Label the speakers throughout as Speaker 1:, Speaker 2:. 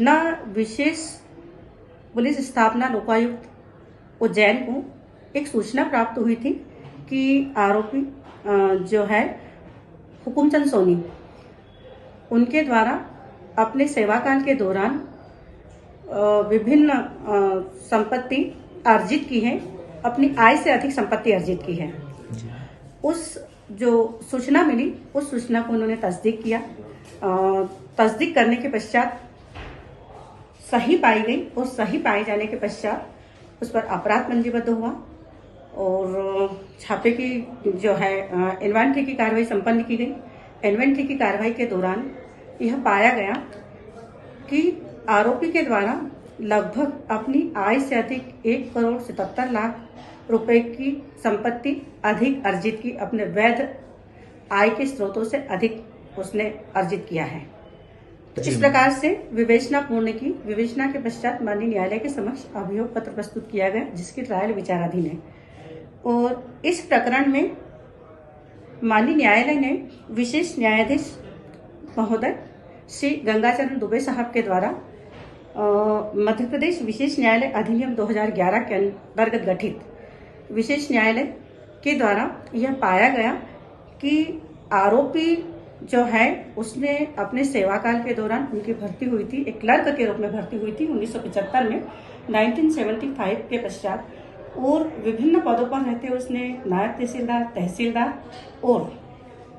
Speaker 1: जिला विशेष पुलिस स्थापना लोकायुक्त उज्जैन को एक सूचना प्राप्त हुई थी कि आरोपी जो है हुकुमचंद सोनी, उनके द्वारा अपने सेवाकाल के दौरान विभिन्न संपत्ति अर्जित की है, अपनी आय से अधिक संपत्ति अर्जित की है। उस जो सूचना मिली, उस सूचना को उन्होंने तस्दीक किया। तस्दीक करने के पश्चात सही पाई गई और सही पाए जाने के पश्चात उस पर अपराध पंजीबद्ध हुआ और छापे की जो है इन्वेंट्री की कार्रवाई संपन्न की गई। इन्वेंट्री की कार्रवाई के दौरान यह पाया गया कि आरोपी के द्वारा लगभग अपनी आय से अधिक 1,77,00,000 रुपए की संपत्ति अधिक अर्जित की, अपने वैध आय के स्रोतों से अधिक उसने अर्जित किया है। तो इस प्रकार से विवेचना के पश्चात माननीय न्यायालय के समक्ष अभियोग पत्र प्रस्तुत किया गया, जिसकी ट्रायल विचाराधीन है। और इस प्रकरण में माननीय न्यायालय ने विशेष न्यायाधीश महोदय श्री गंगाचरण दुबे साहब के द्वारा मध्य प्रदेश विशेष न्यायालय अधिनियम 2011 के अंतर्गत गठित विशेष न्यायालय के द्वारा यह पाया गया कि आरोपी जो है उसने अपने सेवाकाल के दौरान, उनकी भर्ती हुई थी, एक क्लर्क के रूप में भर्ती हुई थी 1975 में, 1975 के पश्चात, और विभिन्न पदों पर रहते उसने नायब तहसीलदार, तहसीलदार और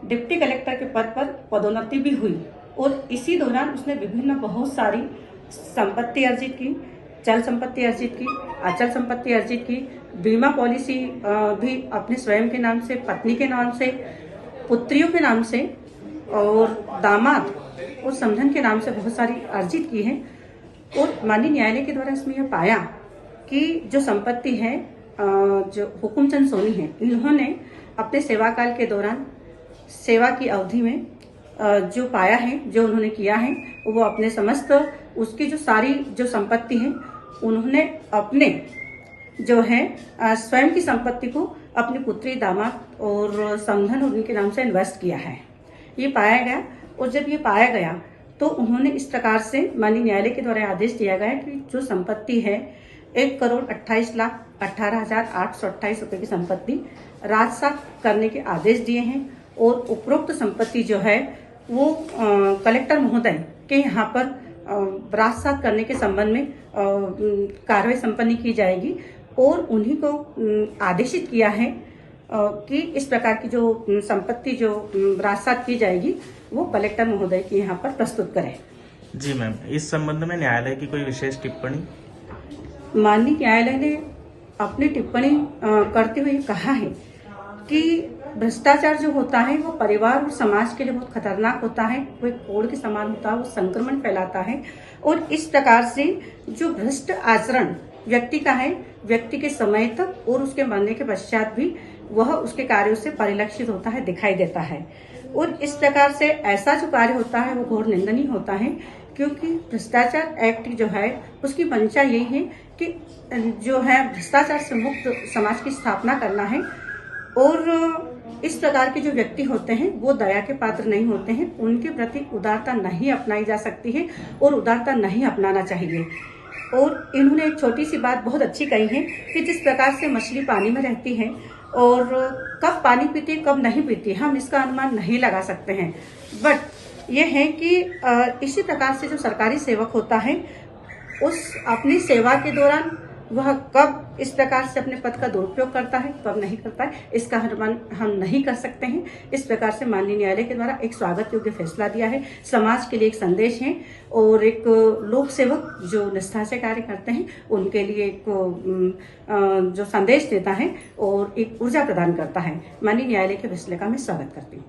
Speaker 1: डिप्टी कलेक्टर के पद पर पदोन्नति भी हुई। और इसी दौरान उसने विभिन्न बहुत सारी संपत्ति अर्जित की, चल संपत्ति अर्जित की, अचल संपत्ति अर्जित की, बीमा पॉलिसी भी अपने स्वयं के नाम से, पत्नी के नाम से, पुत्रियों के नाम से और दामाद और समधन के नाम से बहुत सारी अर्जित की है। और माननीय न्यायालय के द्वारा इसमें यह पाया कि जो संपत्ति है, जो हुकुमचंद सोनी है, इन्होंने अपने सेवाकाल के दौरान, सेवा की अवधि में जो पाया है, जो उन्होंने किया है, वो अपने समस्त उसकी जो सारी जो संपत्ति है, उन्होंने अपने जो है स्वयं की संपत्ति को अपनी पुत्री, दामाद और समधन और उनके नाम से इन्वेस्ट किया है, ये पाया गया। और जब ये पाया गया तो उन्होंने इस प्रकार से माननीय न्यायालय के द्वारा आदेश दिया गया कि जो संपत्ति है 1,28,18,828 रुपए की संपत्ति राजसात करने के आदेश दिए हैं। और उपरोक्त संपत्ति जो है वो कलेक्टर महोदय के यहाँ पर राजसात करने के संबंध में कार्रवाई संपन्न की जाएगी और उन्हीं को आदेशित किया है कि इस प्रकार की जो संपत्ति जो राजसात की जाएगी वो कलेक्टर महोदय के यहाँ पर प्रस्तुत करें।
Speaker 2: जी मैम, इस संबंध में न्यायालय की कोई विशेष टिप्पणी?
Speaker 1: माननीय न्यायालय ने अपनी टिप्पणी करते हुए कहा है कि भ्रष्टाचार जो होता है वो परिवार और समाज के लिए बहुत खतरनाक होता है, वो एक कोड़ के समान होता है, वो संक्रमण फैलाता है। और इस प्रकार से जो भ्रष्ट आचरण व्यक्ति का है, व्यक्ति के समय तक और उसके मरने के पश्चात भी वह उसके कार्यों से परिलक्षित होता है, दिखाई देता है। और इस प्रकार से ऐसा जो कार्य होता है वो घोर निंदनीय होता है, क्योंकि भ्रष्टाचार एक्ट जो है उसकी मंशा यही है कि जो है भ्रष्टाचार से मुक्त समाज की स्थापना करना है। और इस प्रकार के जो व्यक्ति होते हैं वो दया के पात्र नहीं होते हैं, उनके प्रति उदारता नहीं अपनाई जा सकती है और उदारता नहीं अपनाना चाहिए। और इन्होंने एक छोटी सी बात बहुत अच्छी कही है कि जिस प्रकार से मछली पानी में रहती है और कब पानी पीती है कब नहीं पीती, हम इसका अनुमान नहीं लगा सकते हैं। बट ये है कि इसी प्रकार से जो सरकारी सेवक होता है उस अपनी सेवा के दौरान वह कब इस प्रकार से अपने पद का दुरुपयोग करता है, कब नहीं करता है, इसका अनुमान हम नहीं कर सकते हैं। इस प्रकार से माननीय न्यायालय के द्वारा एक स्वागत योग्य फैसला दिया है, समाज के लिए एक संदेश है और एक लोक सेवक जो निष्ठा से कार्य करते हैं उनके लिए एक जो संदेश देता है और एक ऊर्जा प्रदान करता है। माननीय न्यायालय के फैसले का मैं स्वागत करती हूँ।